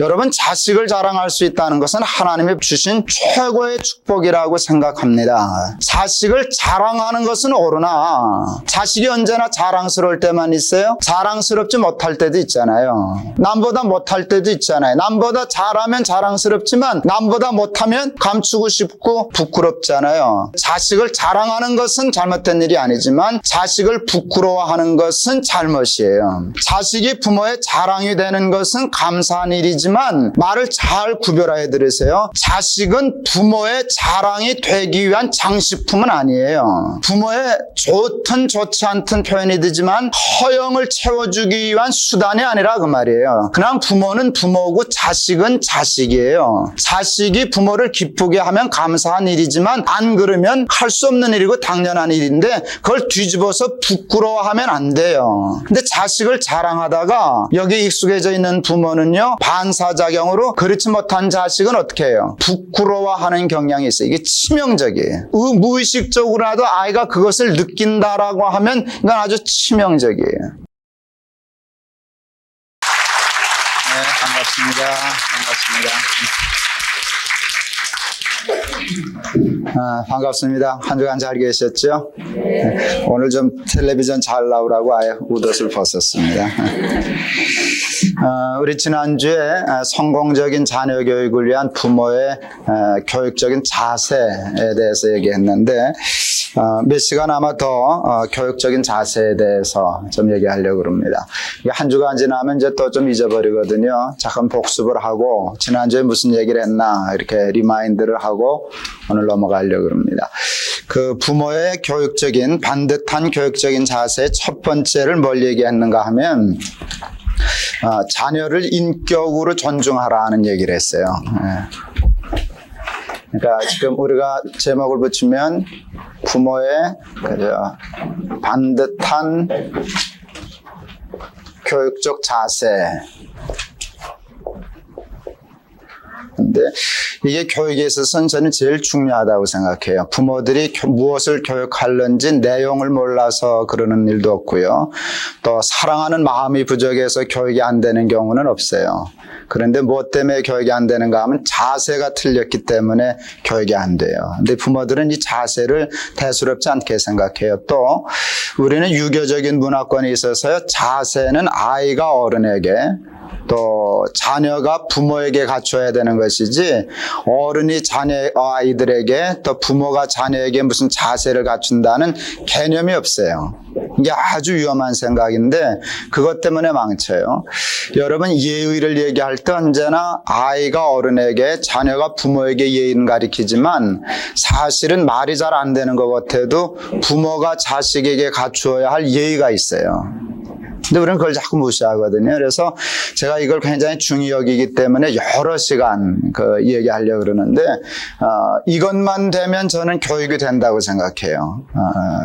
여러분, 자식을 자랑할 수 있다는 것은 하나님이 주신 최고의 축복이라고 생각합니다. 자식을 자랑하는 것은 옳으나 자식이 언제나 자랑스러울 때만 있어요? 자랑스럽지 못할 때도 있잖아요. 남보다 못할 때도 있잖아요. 남보다 잘하면 자랑스럽지만 남보다 못하면 감추고 싶고 부끄럽잖아요. 자식을 자랑하는 것은 잘못된 일이 아니지만 자식을 부끄러워하는 것은 잘못이에요. 자식이 부모의 자랑이 되는 것은 감사한 일이지만 말을 잘 구별하여 들으세요. 자식은 부모의 자랑이 되기 위한 장식품은 아니에요. 부모의 좋든 좋지 않든 표현이 되지만 허영을 채워주기 위한 수단이 아니라 그 말이에요. 그냥 부모는 부모고 자식은 자식이에요. 자식이 부모를 기쁘게 하면 감사한 일이지만 안 그러면 할 수 없는 일이고 당연한 일인데 그걸 뒤집어서 부끄러워하면 안 돼요. 근데 자식을 자랑하다가 여기 익숙해져 있는 부모는요, 반사작용으로 그렇지 못한 자식은 어떻게 해요? 부끄러워하는 경향이 있어요. 이게 치명적이에요. 무의식적으로라도 아이가 그것을 느낀다라고 하면 이건 아주 치명적이에요. 네, 반갑습니다. 반갑습니다. 한 주간 잘 계셨죠? 네. 오늘 좀 텔레비전 잘 나오라고 아예 옷을 벗었습니다. 우리 지난주에 성공적인 자녀 교육을 위한 부모의 교육적인 자세에 대해서 얘기했는데 몇 시간 아마 더 교육적인 자세에 대해서 좀 얘기하려고 합니다. 한 주간 지나면 이제 또 좀 잊어버리거든요. 잠깐 복습을 하고 지난주에 무슨 얘기를 했나 이렇게 리마인드를 하고 오늘 넘어가려고 합니다. 그 부모의 교육적인 반듯한 교육적인 자세의 첫 번째를 뭘 얘기했는가 하면 자녀를 인격으로 존중하라는 얘기를 했어요. 그러니까 지금 우리가 제목을 붙이면 부모의 반듯한 교육적 자세. 근데 이게 교육에 있어서는 저는 제일 중요하다고 생각해요. 부모들이 무엇을 교육하는지 내용을 몰라서 그러는 일도 없고요. 또 사랑하는 마음이 부족해서 교육이 안 되는 경우는 없어요. 그런데 무엇 때문에 교육이 안 되는가 하면 자세가 틀렸기 때문에 교육이 안 돼요. 근데 부모들은 이 자세를 대수롭지 않게 생각해요. 또 우리는 유교적인 문화권에 있어서요, 자세는 아이가 어른에게 또 자녀가 부모에게 갖춰야 되는 것이지 어른이 아이들에게 또 부모가 자녀에게 무슨 자세를 갖춘다는 개념이 없어요. 이게 아주 위험한 생각인데 그것 때문에 망쳐요. 여러분, 예의를 얘기할 때 언제나 아이가 어른에게 자녀가 부모에게 예의는 가리키지만 사실은 말이 잘 안 되는 것 같아도 부모가 자식에게 갖추어야 할 예의가 있어요. 근데 우리는 그걸 자꾸 무시하거든요. 그래서 제가 이걸 굉장히 중히 여기기 때문에 여러 시간 얘기하려고 그러는데 이것만 되면 저는 교육이 된다고 생각해요.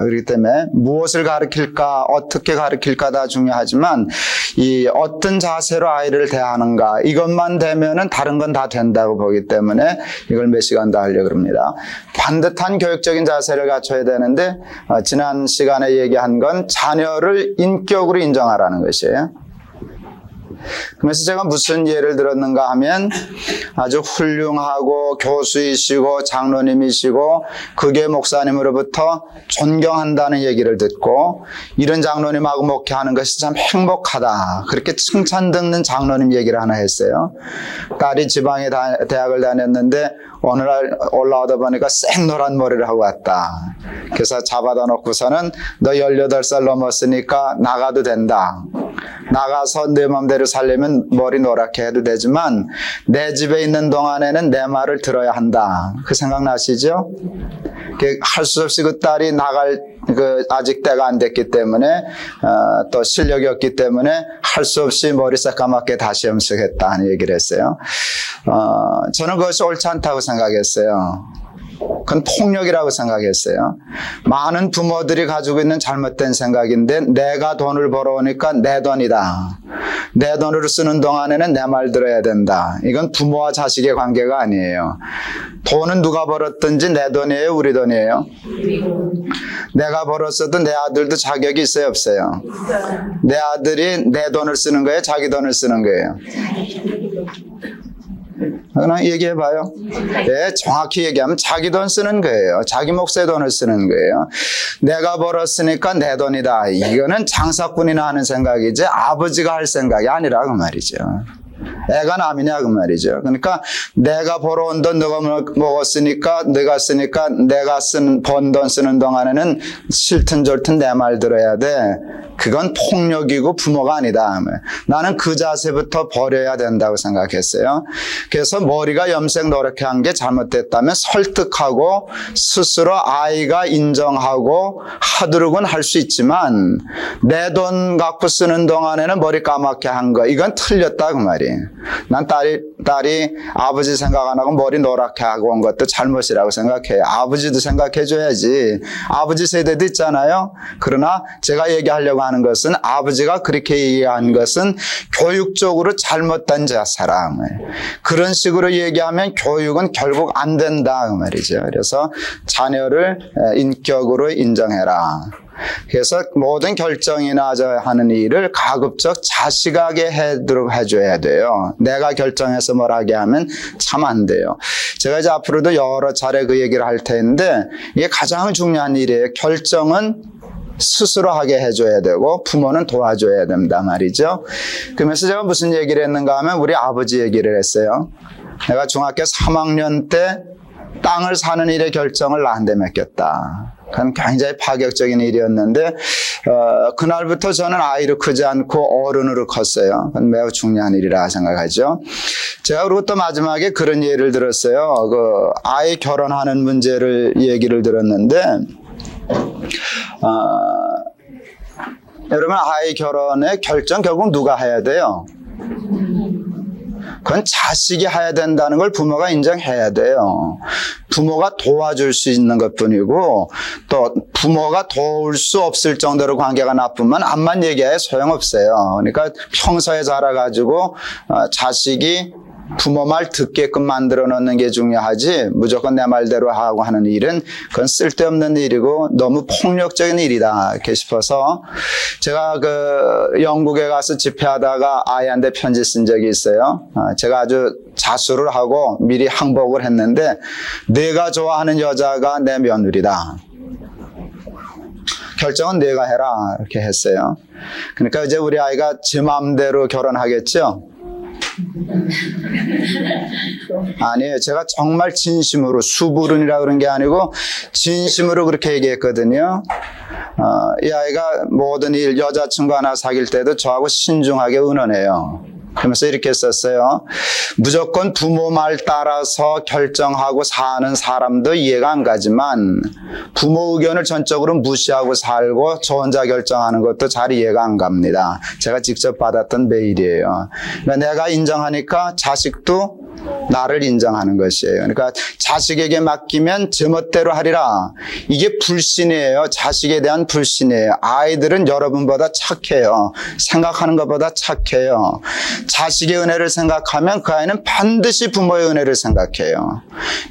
그렇기 때문에 무엇을 가르칠까, 어떻게 가르칠까 다 중요하지만 이 어떤 자세로 아이를 대하는가 이것만 되면은 다른 건 다 된다고 보기 때문에 이걸 몇 시간 다 하려고 합니다. 반듯한 교육적인 자세를 갖춰야 되는데 지난 시간에 얘기한 건 자녀를 인격으로 인정하라는 것이에요. 그래서 제가 무슨 예를 들었는가 하면 아주 훌륭하고 교수이시고 장로님이시고 그게 목사님으로부터 존경한다는 얘기를 듣고 이런 장로님하고 목회하는 것이 참 행복하다, 그렇게 칭찬 듣는 장로님 얘기를 하나 했어요. 딸이 지방에 대학을 다녔는데 어느 날 올라오다 보니까 생노란 머리를 하고 왔다. 그래서 잡아다 놓고서는 너 18살 넘었으니까 나가도 된다. 나가서 내 맘대로 살려면 머리 노랗게 해도 되지만 내 집에 있는 동안에는 내 말을 들어야 한다. 그 생각나시죠? 할 수 없이 그 딸이 나갈 아직 때가 안 됐기 때문에 또 실력이 없기 때문에 할 수 없이 머리 새까맣게 다시 염색했다는 얘기를 했어요. 저는 그것이 옳지 않다고 생각했어요. 그건 폭력이라고 생각했어요. 많은 부모들이 가지고 있는 잘못된 생각인데 내가 돈을 벌어오니까 내 돈이다. 내 돈으로 쓰는 동안에는 내 말 들어야 된다. 이건 부모와 자식의 관계가 아니에요. 돈은 누가 벌었든지 내 돈이에요, 우리 돈이에요? 내가 벌었어도 내 아들도 자격이 있어요, 없어요? 내 아들이 내 돈을 쓰는 거예요, 자기 돈을 쓰는 거예요? 그냥 얘기해봐요. 네, 정확히 얘기하면 자기 돈 쓰는 거예요. 자기 몫의 돈을 쓰는 거예요. 내가 벌었으니까 내 돈이다. 이거는 장사꾼이나 하는 생각이지 아버지가 할 생각이 아니라 그 말이죠. 애가 남이냐 그 말이죠. 그러니까 내가 벌어온 돈 너가 먹었으니까 내가 쓰니까 내가 번 돈 쓰는 동안에는 싫든 좋든 내 말 들어야 돼. 그건 폭력이고 부모가 아니다. 나는 그 자세부터 버려야 된다고 생각했어요. 그래서 머리가 염색 노랗게 한 게 잘못됐다면 설득하고 스스로 아이가 인정하고 하도록은 할 수 있지만 내 돈 갖고 쓰는 동안에는 머리 까맣게 한 거 이건 틀렸다 그 말이에요. 난 딸이 아버지 생각 안 하고 머리 노랗게 하고 온 것도 잘못이라고 생각해요. 아버지도 생각해 줘야지. 아버지 세대도 있잖아요. 그러나 제가 얘기하려고 하는 것은 아버지가 그렇게 얘기한 것은 교육적으로 잘못된 사람. 그런 식으로 얘기하면 교육은 결국 안 된다 그 말이죠. 그래서 자녀를 인격으로 인정해라. 그래서 모든 결정이나 하는 일을 가급적 자식에게 해줘야 돼요. 내가 결정해서 뭘 하게 하면 참 안 돼요. 제가 이제 앞으로도 여러 차례 그 얘기를 할 텐데 이게 가장 중요한 일이에요. 결정은 스스로 하게 해줘야 되고 부모는 도와줘야 된다 말이죠. 그러면서 제가 무슨 얘기를 했는가 하면 우리 아버지 얘기를 했어요. 내가 중학교 3학년 때 땅을 사는 일의 결정을 나한테 맡겼다. 그건 굉장히 파격적인 일이었는데 그날부터 저는 아이로 크지 않고 어른으로 컸어요. 그건 매우 중요한 일이라 생각하죠. 제가 그리고 또 마지막에 그런 예를 들었어요. 그 아이 결혼하는 문제를 얘기를 들었는데 여러분 아이 결혼의 결정 결국 누가 해야 돼요? 그건 자식이 해야 된다는 걸 부모가 인정해야 돼요. 부모가 도와줄 수 있는 것뿐이고 또 부모가 도울 수 없을 정도로 관계가 나쁘면 암만 얘기해 소용없어요. 그러니까 평소에 자라가지고 자식이 부모 말 듣게끔 만들어 놓는 게 중요하지 무조건 내 말대로 하고 하는 일은 그건 쓸데없는 일이고 너무 폭력적인 일이다 이렇게 싶어서 제가 그 영국에 가서 집회하다가 아이한테 편지 쓴 적이 있어요. 제가 아주 자수를 하고 미리 항복을 했는데 내가 좋아하는 여자가 내 며느리다. 결정은 내가 해라 이렇게 했어요. 그러니까 이제 우리 아이가 제 마음대로 결혼하겠죠. 아니에요. 제가 정말 진심으로 수불은이라 그런 게 아니고 진심으로 그렇게 얘기했거든요. 이 아이가 모든 일 여자친구 하나 사귈 때도 저하고 신중하게 의논해요. 그러면서 이렇게 썼어요. 무조건 부모 말 따라서 결정하고 사는 사람도 이해가 안 가지만 부모 의견을 전적으로 무시하고 살고 저 혼자 결정하는 것도 잘 이해가 안 갑니다. 제가 직접 받았던 메일이에요. 그러니까 내가 인정하니까 자식도 나를 인정하는 것이에요. 그러니까 자식에게 맡기면 제멋대로 하리라. 이게 불신이에요. 자식에 대한 불신이에요. 아이들은 여러분보다 착해요. 생각하는 것보다 착해요. 자식의 은혜를 생각하면 그 아이는 반드시 부모의 은혜를 생각해요.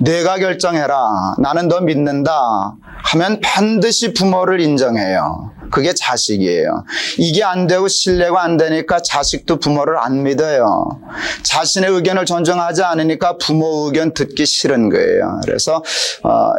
내가 결정해라. 나는 너 믿는다. 하면 반드시 부모를 인정해요. 그게 자식이에요. 이게 안 되고 신뢰가 안 되니까 자식도 부모를 안 믿어요. 자신의 의견을 존중하지 않으니까 부모 의견 듣기 싫은 거예요. 그래서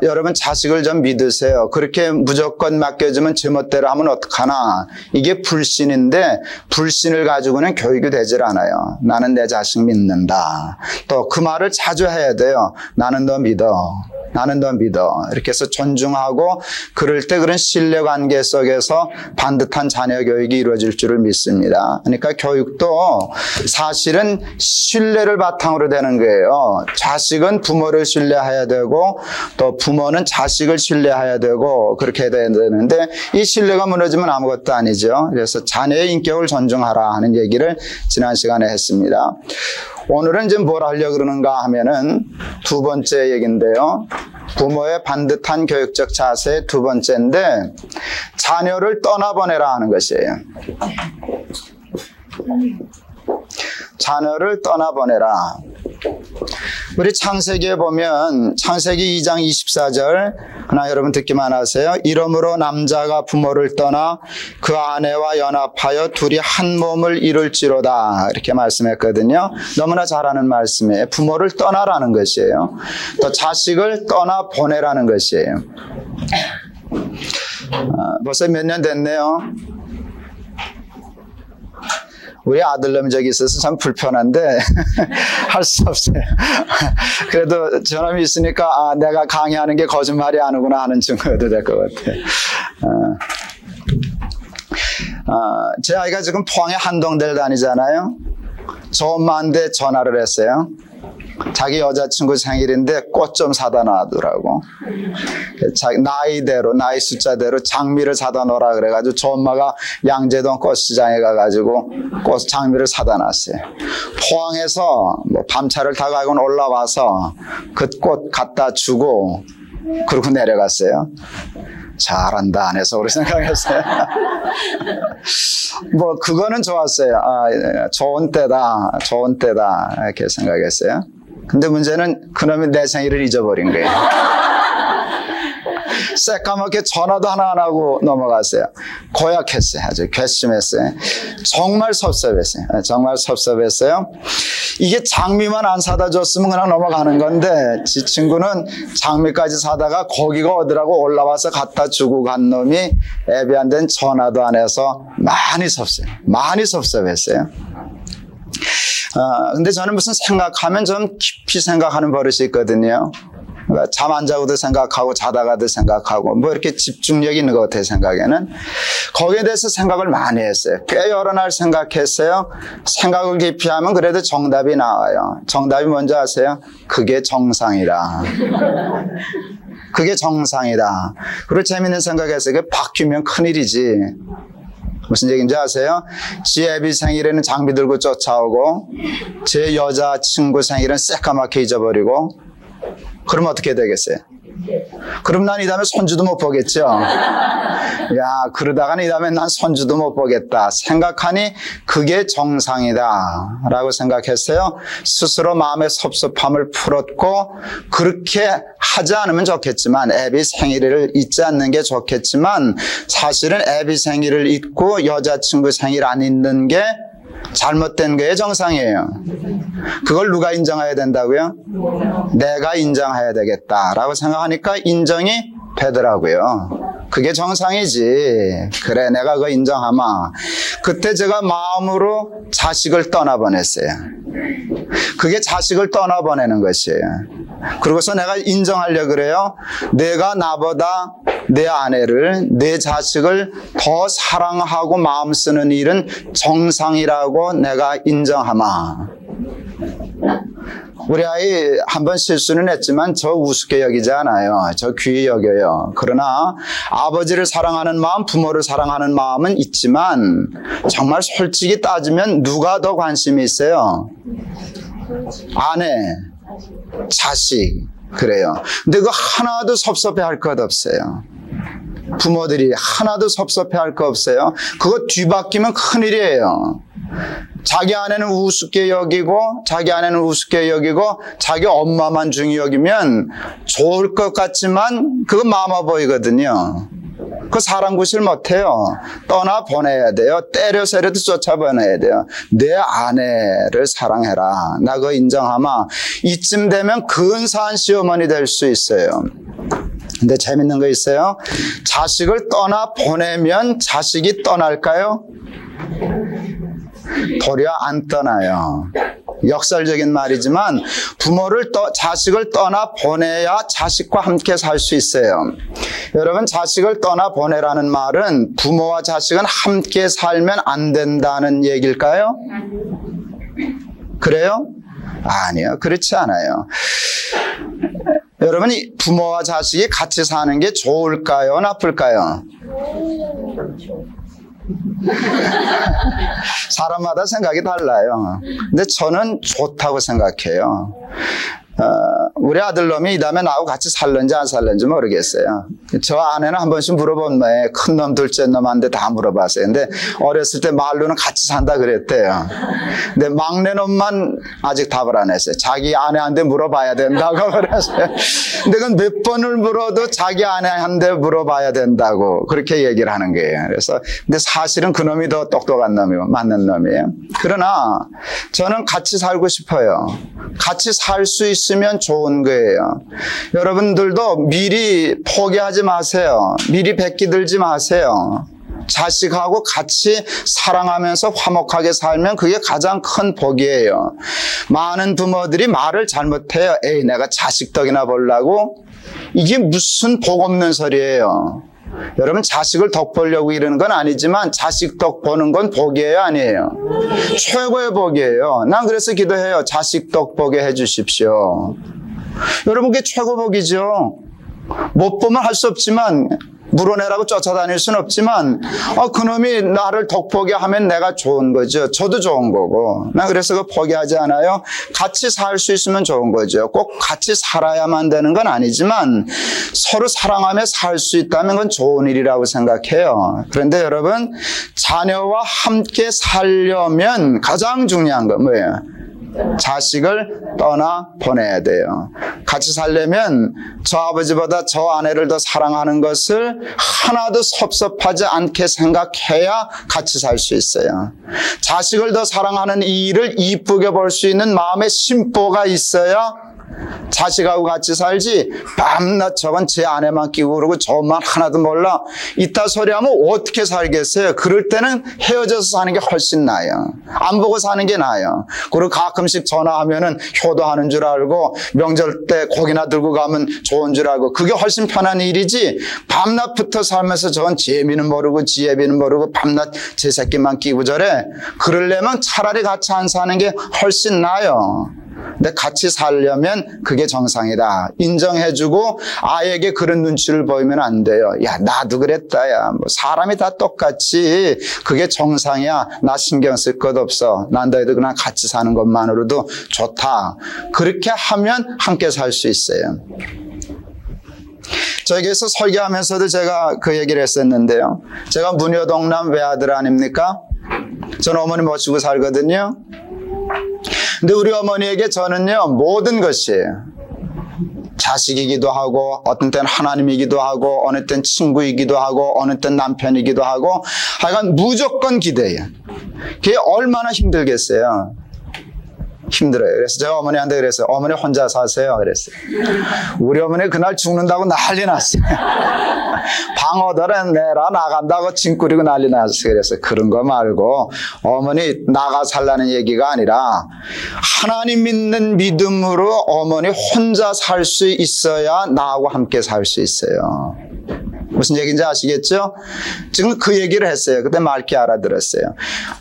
여러분 자식을 좀 믿으세요. 그렇게 무조건 맡겨주면 제멋대로 하면 어떡하나. 이게 불신인데 불신을 가지고는 교육이 되질 않아요. 나는 내 자식 믿는다. 또 그 말을 자주 해야 돼요. 나는 너 믿어. 나는 너 믿어. 이렇게 해서 존중하고 그럴 때 그런 신뢰관계 속에서 반듯한 자녀 교육이 이루어질 줄을 믿습니다. 그러니까 교육도 사실은 신뢰를 바탕으로 되는 거예요. 자식은 부모를 신뢰해야 되고 또 부모는 자식을 신뢰해야 되고 그렇게 돼야 되는데 이 신뢰가 무너지면 아무것도 아니죠. 그래서 자녀의 인격을 존중하라 하는 얘기를 지난 시간에 했습니다. 오늘은 이제 뭘 하려고 그러는가 하면은 두 번째 얘기인데요. 부모의 반듯한 교육적 자세의 두 번째인데 자녀를 떠나보내라 하는 것이에요. 자녀를 떠나보내라. 우리 창세기에 보면 창세기 2장 24절 하나 여러분 듣기만 하세요. 이러므로 남자가 부모를 떠나 그 아내와 연합하여 둘이 한 몸을 이룰지로다 이렇게 말씀했거든요. 너무나 잘 아는 말씀이에요. 부모를 떠나라는 것이에요. 또 자식을 떠나 보내라는 것이에요. 벌써 몇 년 됐네요. 우리 아들놈이 저기 있어서 참 불편한데 할 수 없어요. 그래도 저놈이 있으니까 내가 강의하는 게 거짓말이 아니구나 하는 증거도 될 것 같아요. 제 아이가 지금 포항에 한동대를 다니잖아요. 저 엄마한테 전화를 했어요. 자기 여자친구 생일인데 꽃 좀 사다 놔두라고. 나이대로, 나이 숫자대로 장미를 사다 놓으라 그래가지고 저 엄마가 양재동 꽃시장에 가가지고 장미를 사다 놨어요. 포항에서 뭐 밤차를 타고 올라와서 그 꽃 갖다 주고 그러고 내려갔어요. 잘한다 안 해서 우리 생각했어요. 뭐 그거는 좋았어요. 좋은 때다 이렇게 생각했어요. 근데 문제는 그놈이 내 생일을 잊어버린 거예요. 새까맣게 전화도 하나 안 하고 넘어갔어요. 고약했어요. 아주 괘씸했어요. 정말 섭섭했어요. 정말 섭섭했어요. 이게 장미만 안 사다 줬으면 그냥 넘어가는 건데 지 친구는 장미까지 사다가 거기가 어디라고 올라와서 갖다 주고 간 놈이 애비한테는 전화도 안 해서 많이 섭섭했어요. 근데 저는 무슨 생각하면 좀 깊이 생각하는 버릇이 있거든요. 잠 안 자고도 생각하고 자다가도 생각하고 뭐 이렇게 집중력이 있는 것 같아요. 생각에는 거기에 대해서 생각을 많이 했어요. 꽤 여러 날 생각했어요. 생각을 깊이 하면 그래도 정답이 나와요. 정답이 뭔지 아세요? 그게 정상이다. 그게 정상이다. 그리고 재밌는 생각했어요. 그게 바뀌면 큰일이지. 무슨 얘기인지 아세요? 지 애비 생일에는 장비 들고 쫓아오고 제 여자친구 생일은 새까맣게 잊어버리고 그러면 어떻게 되겠어요? 그럼 난 이 다음에 손주도 못 보겠죠? 그러다가는 이 다음에 난 손주도 못 보겠다. 생각하니 그게 정상이다. 라고 생각했어요. 스스로 마음의 섭섭함을 풀었고, 그렇게 하지 않으면 좋겠지만, 애비 생일을 잊지 않는 게 좋겠지만, 사실은 애비 생일을 잊고 여자친구 생일 안 잊는 게 잘못된 게 정상이에요. 그걸 누가 인정해야 된다고요? 내가 인정해야 되겠다라고 생각하니까 인정이 되더라고요. 그게 정상이지. 그래, 내가 그거 인정하마. 그때 제가 마음으로 자식을 떠나보냈어요. 그게 자식을 떠나보내는 것이에요. 그러고서 내가 인정하려고 그래요. 내가 나보다 내 아내를, 내 자식을 더 사랑하고 마음 쓰는 일은 정상이라고 내가 인정하마. 우리 아이 한번 실수는 했지만 저 우습게 여기지 않아요. 저 귀히 여겨요. 그러나 아버지를 사랑하는 마음, 부모를 사랑하는 마음은 있지만 정말 솔직히 따지면 누가 더 관심이 있어요? 아내, 자식. 그래요. 근데 그거 하나도 섭섭해 할 것 없어요. 부모들이 하나도 섭섭해 할 거 없어요. 그거 뒤바뀌면 큰일이에요. 자기 아내는 우습게 여기고 자기 엄마만 중히 여기면 좋을 것 같지만 그거 마마 보이거든요. 그 사람 구실 못해요. 떠나보내야 돼요. 때려서라도 쫓아보내야 돼요. 내 아내를 사랑해라. 나 그거 인정하마. 이쯤 되면 근사한 시어머니 될 수 있어요. 근데 재밌는 거 있어요. 자식을 떠나보내면 자식이 떠날까요? 도리어 안 떠나요. 역설적인 말이지만 자식을 떠나보내야 자식과 함께 살 수 있어요. 여러분, 자식을 떠나보내라는 말은 부모와 자식은 함께 살면 안 된다는 얘기일까요? 그래요? 아니요, 그렇지 않아요. 여러분이 부모와 자식이 같이 사는 게 좋을까요? 나쁠까요? 사람마다 생각이 달라요. 근데 저는 좋다고 생각해요. 우리 아들놈이 이 다음에 나하고 같이 살는지 안 살는지 모르겠어요. 저 아내는 한 번씩 물어본 거예요. 큰 놈, 둘째 놈한테 다 물어봤어요. 근데 어렸을 때 말로는 같이 산다 그랬대요. 근데 막내 놈만 아직 답을 안 했어요. 자기 아내한테 물어봐야 된다고 그랬어요. 근데 그건 몇 번을 물어도 자기 아내한테 물어봐야 된다고 그렇게 얘기를 하는 거예요. 그래서 근데 사실은 그 놈이 더 똑똑한 놈이고 맞는 놈이에요. 그러나 저는 같이 살고 싶어요. 같이 살 수 있으면 좋은 거예요. 여러분들도 미리 포기하지 마세요. 미리 백기 들지 마세요. 자식하고 같이 사랑하면서 화목하게 살면 그게 가장 큰 복이에요. 많은 부모들이 말을 잘못해요. 에이, 내가 자식 덕이나 보려고? 이게 무슨 복 없는 소리예요. 여러분, 자식을 덕 보려고 이러는 건 아니지만 자식 덕 보는 건 복이에요, 아니에요? 최고의 복이에요. 난 그래서 기도해요. 자식 덕 보게 해주십시오. 여러분, 그게 최고 복이죠. 못 보면 할 수 없지만, 물어내라고 쫓아다닐 수는 없지만, 그놈이 나를 덕보게 하면 내가 좋은 거죠. 저도 좋은 거고. 나 그래서 그 포기하지 않아요. 같이 살 수 있으면 좋은 거죠. 꼭 같이 살아야만 되는 건 아니지만, 서로 사랑하며 살 수 있다면 그건 좋은 일이라고 생각해요. 그런데 여러분, 자녀와 함께 살려면 가장 중요한 건 뭐예요? 자식을 떠나 보내야 돼요. 같이 살려면 저 아버지보다 저 아내를 더 사랑하는 것을 하나도 섭섭하지 않게 생각해야 같이 살 수 있어요. 자식을 더 사랑하는 이 일을 이쁘게 볼 수 있는 마음의 심보가 있어야 자식하고 같이 살지, 밤낮 저건 제 아내만 끼고 그러고 저만 하나도 몰라 이따 소리하면 어떻게 살겠어요? 그럴 때는 헤어져서 사는 게 훨씬 나아요. 안 보고 사는 게 나아요. 그리고 가끔씩 전화하면은 효도하는 줄 알고 명절 때 고기나 들고 가면 좋은 줄 알고 그게 훨씬 편한 일이지, 밤낮부터 살면서 저건 재미는 모르고 지혜비는 모르고 밤낮 제 새끼만 끼고 저래, 그러려면 차라리 같이 안 사는 게 훨씬 나아요. 근데 같이 살려면 그게 정상이다 인정해주고, 아이에게 그런 눈치를 보이면 안 돼요. 야, 나도 그랬다. 야, 뭐 사람이 다 똑같이 그게 정상이야. 나 신경 쓸 것 없어. 난 너희들 그냥 같이 사는 것만으로도 좋다. 그렇게 하면 함께 살 수 있어요. 저에게서 설교하면서도 제가 그 얘기를 했었는데요. 제가 문효동남 외아들 아닙니까? 저는 어머니 모시고 살거든요. 근데 우리 어머니에게 저는요, 모든 것이 자식이기도 하고, 어떤 때는 하나님이기도 하고, 어느 때는 친구이기도 하고, 어느 때는 남편이기도 하고, 하여간 무조건 기대해요. 그게 얼마나 힘들겠어요. 힘들어요. 그래서 제가 어머니한테 그랬어요. 어머니 혼자 사세요. 그랬어요. 우리 어머니 그날 죽는다고 난리 났어요. 방어들은 내라 나간다고 짐 꾸리고 난리 났어요. 그래서 그런 거 말고 어머니 나가 살라는 얘기가 아니라 하나님 믿는 믿음으로 어머니 혼자 살 수 있어야 나하고 함께 살 수 있어요. 무슨 얘기인지 아시겠죠? 지금 그 얘기를 했어요. 그때 맑게 알아들었어요.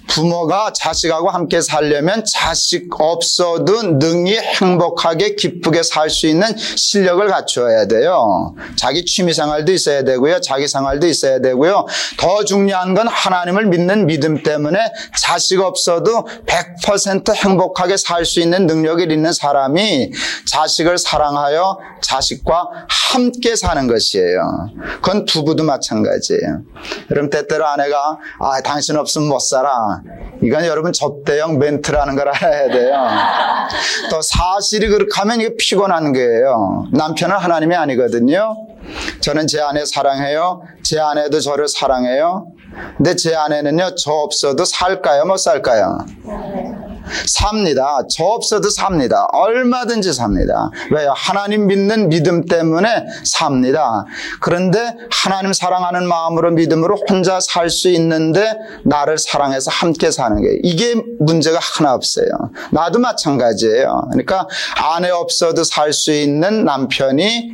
부모가 자식하고 함께 살려면 자식 없어도 능히 행복하게 기쁘게 살 수 있는 실력을 갖추어야 돼요. 자기 취미생활도 있어야 되고요. 자기 생활도 있어야 되고요. 더 중요한 건 하나님을 믿는 믿음 때문에 자식 없어도 100% 행복하게 살 수 있는 능력이 있는 사람이 자식을 사랑하여 자식과 함께 사는 것이에요. 그건 부부도 마찬가지예요. 여러분, 때때로 아내가 당신 없으면 못 살아. 이건 여러분 접대형 멘트라는 걸 알아야 돼요. 또 사실이 그렇게 하면 이게 피곤한 거예요. 남편은 하나님이 아니거든요. 저는 제 아내 사랑해요. 제 아내도 저를 사랑해요. 근데 제 아내는요, 저 없어도 살까요? 못 살까요? 삽니다. 저 없어도 삽니다. 얼마든지 삽니다. 왜요? 하나님 믿는 믿음 때문에 삽니다. 그런데 하나님 사랑하는 마음으로 믿음으로 혼자 살 수 있는데 나를 사랑해서 함께 사는 게, 이게 문제가 하나 없어요. 나도 마찬가지예요. 그러니까 아내 없어도 살 수 있는 남편이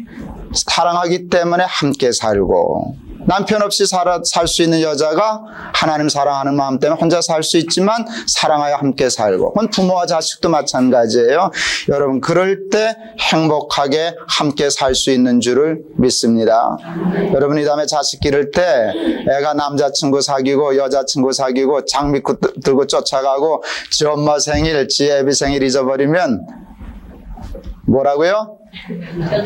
사랑하기 때문에 함께 살고, 남편 없이 살 수 있는 여자가 하나님 사랑하는 마음 때문에 혼자 살 수 있지만 사랑하여 함께 살고, 그건 부모와 자식도 마찬가지예요. 여러분, 그럴 때 행복하게 함께 살 수 있는 줄을 믿습니다. 여러분, 이 다음에 자식 기를 때 애가 남자친구 사귀고 여자친구 사귀고 장미꽃 들고 쫓아가고 지 엄마 생일, 지 애비 생일 잊어버리면 뭐라고요?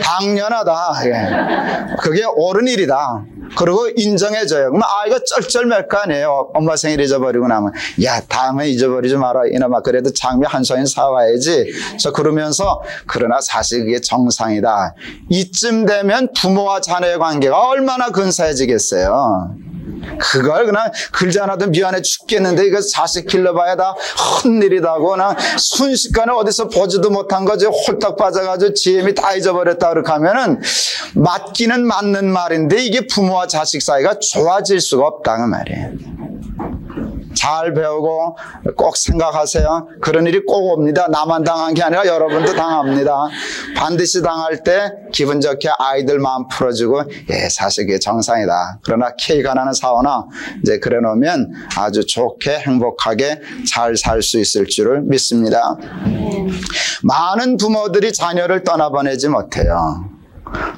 당연하다. 예. 그게 옳은 일이다. 그리고 인정해줘요. 그러면 이거 쩔쩔맬 거 아니에요. 엄마 생일 잊어버리고 나면 야 다음에 잊어버리지 마라 이놈아 그래도 장미 한 송이 사와야지. 그러면서 그러나 사실 그게 정상이다. 이쯤 되면 부모와 자녀의 관계가 얼마나 근사해지겠어요. 그걸 그냥 글지 않아도 미안해 죽겠는데 이거 자식 길러봐야 다 헛일이다고 그냥 순식간에 어디서 보지도 못한 거지 홀딱 빠져가지고 지엠이 다 잊어버렸다 그렇게 하면은 맞기는 맞는 말인데 이게 부모와 자식 사이가 좋아질 수가 없다 그 말이에요. 잘 배우고 꼭 생각하세요. 그런 일이 꼭 옵니다. 나만 당한 게 아니라 여러분도 당합니다. 반드시 당할 때 기분 좋게 아이들 마음 풀어주고 예 사실 그게 정상이다. 그러나 K가 나는 사오나 이제 그래 놓으면 아주 좋게 행복하게 잘 살 수 있을 줄을 믿습니다. 많은 부모들이 자녀를 떠나보내지 못해요.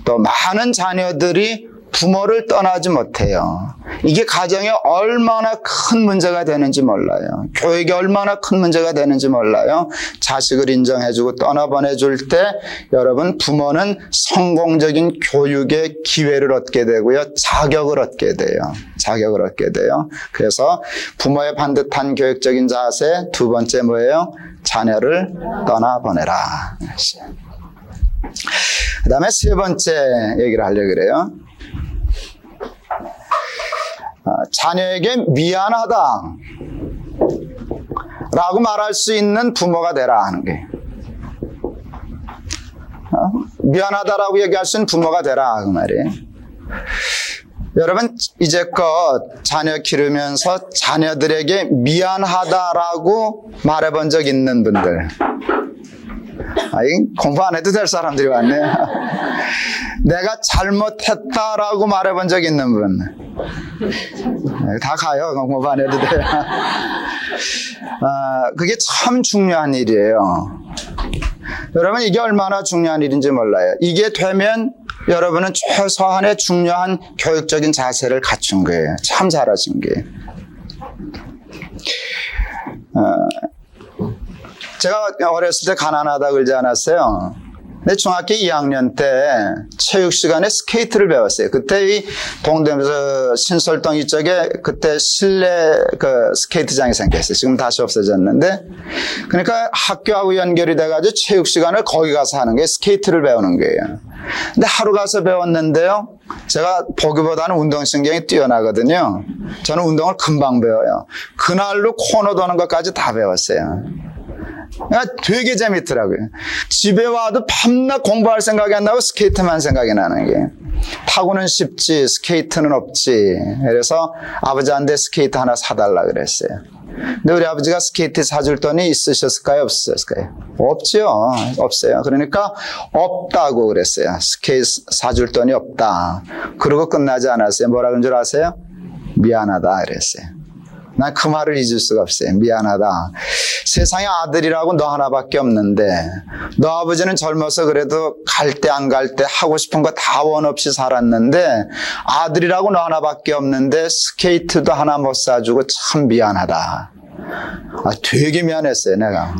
또 많은 자녀들이 부모를 떠나지 못해요. 이게 가정에 얼마나 큰 문제가 되는지 몰라요. 교육에 얼마나 큰 문제가 되는지 몰라요. 자식을 인정해주고 떠나보내줄 때 여러분 부모는 성공적인 교육의 기회를 얻게 되고요. 자격을 얻게 돼요. 자격을 얻게 돼요. 그래서 부모의 반듯한 교육적인 자세 두 번째 뭐예요? 자녀를 떠나보내라. 그 다음에 세 번째 얘기를 하려고 그래요. 자녀에게 미안하다 라고 말할 수 있는 부모가 되라 하는 게 미안하다라고 얘기할 수 있는 부모가 되라 그 말이에요. 여러분 이제껏 자녀 기르면서 자녀들에게 미안하다라고 말해본 적 있는 분들 공부 안 해도 될 사람들이 왔네요. 내가 잘못했다라고 말해본 적 있는 분 다 가요. 공부 안 해도 돼요. 그게 참 중요한 일이에요. 여러분 이게 얼마나 중요한 일인지 몰라요. 이게 되면 여러분은 최소한의 중요한 교육적인 자세를 갖춘 거예요. 참 잘하신 게. 제가 어렸을 때 가난하다 그러지 않았어요. 근데 중학교 2학년 때 체육 시간에 스케이트를 배웠어요. 그때 이 동대문에서 신설동 이쪽에 그때 실내 그 스케이트장이 생겼어요. 지금 다시 없어졌는데. 그러니까 학교하고 연결이 돼가지고 체육 시간을 거기 가서 하는 게 스케이트를 배우는 거예요. 근데 하루 가서 배웠는데요. 제가 보기보다는 운동신경이 뛰어나거든요. 저는 운동을 금방 배워요. 그날로 코너 도는 것까지 다 배웠어요. 되게 재밌더라고요. 집에 와도 밤낮 공부할 생각이 안 나고 스케이트만 생각이 나는 게. 타고는 쉽지 스케이트는 없지. 그래서 아버지한테 스케이트 하나 사달라 그랬어요. 근데 우리 아버지가 스케이트 사줄 돈이 있으셨을까요? 없으셨을까요? 없죠. 없어요. 그러니까 없다고 그랬어요. 스케이트 사줄 돈이 없다. 그러고 끝나지 않았어요. 뭐라 그런 줄 아세요? 미안하다 그랬어요. 난 그 말을 잊을 수가 없어요. 미안하다. 세상에 아들이라고 너 하나밖에 없는데 너 아버지는 젊어서 그래도 갈 때 안 갈 때 하고 싶은 거 다 원 없이 살았는데 아들이라고 너 하나밖에 없는데 스케이트도 하나 못 사주고 참 미안하다. 되게 미안했어요. 내가.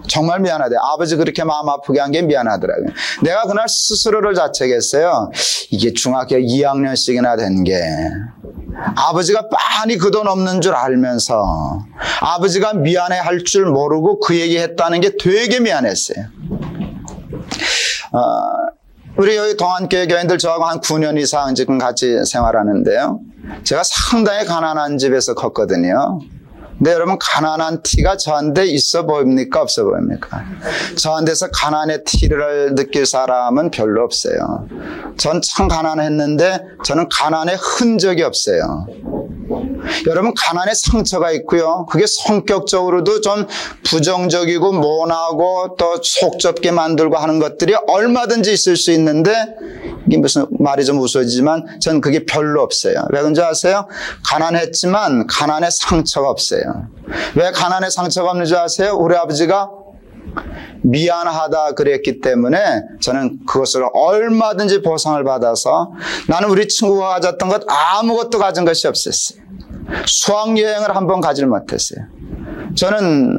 정말 미안하대. 아버지 그렇게 마음 아프게 한 게 미안하더라고요. 내가 그날 스스로를 자책했어요. 이게 중학교 2학년씩이나 된 게 아버지가 빤히 그 돈 없는 줄 알면서 아버지가 미안해 할 줄 모르고 그 얘기 했다는 게 되게 미안했어요. 우리 여기 동안교회 교인들 저하고 한 9년 이상 지금 같이 생활하는데요. 제가 상당히 가난한 집에서 컸거든요. 근데 여러분 가난한 티가 저한테 있어 보입니까? 없어 보입니까? 저한테서 가난의 티를 느낄 사람은 별로 없어요. 전 참 가난했는데 저는 가난의 흔적이 없어요. 여러분 가난의 상처가 있고요. 그게 성격적으로도 좀 부정적이고 모나고 또 속 좁게 만들고 하는 것들이 얼마든지 있을 수 있는데 이게 무슨 말이 좀 웃어지지만 전 그게 별로 없어요. 왜 그런지 아세요? 가난했지만 가난의 상처가 없어요. 왜 가난의 상처가 없는 줄 아세요? 우리 아버지가 미안하다 그랬기 때문에 저는 그것을 얼마든지 보상을 받아서 나는 우리 친구가 가졌던 것 아무것도 가진 것이 없었어요. 수학여행을 한 번 가지를 못했어요. 저는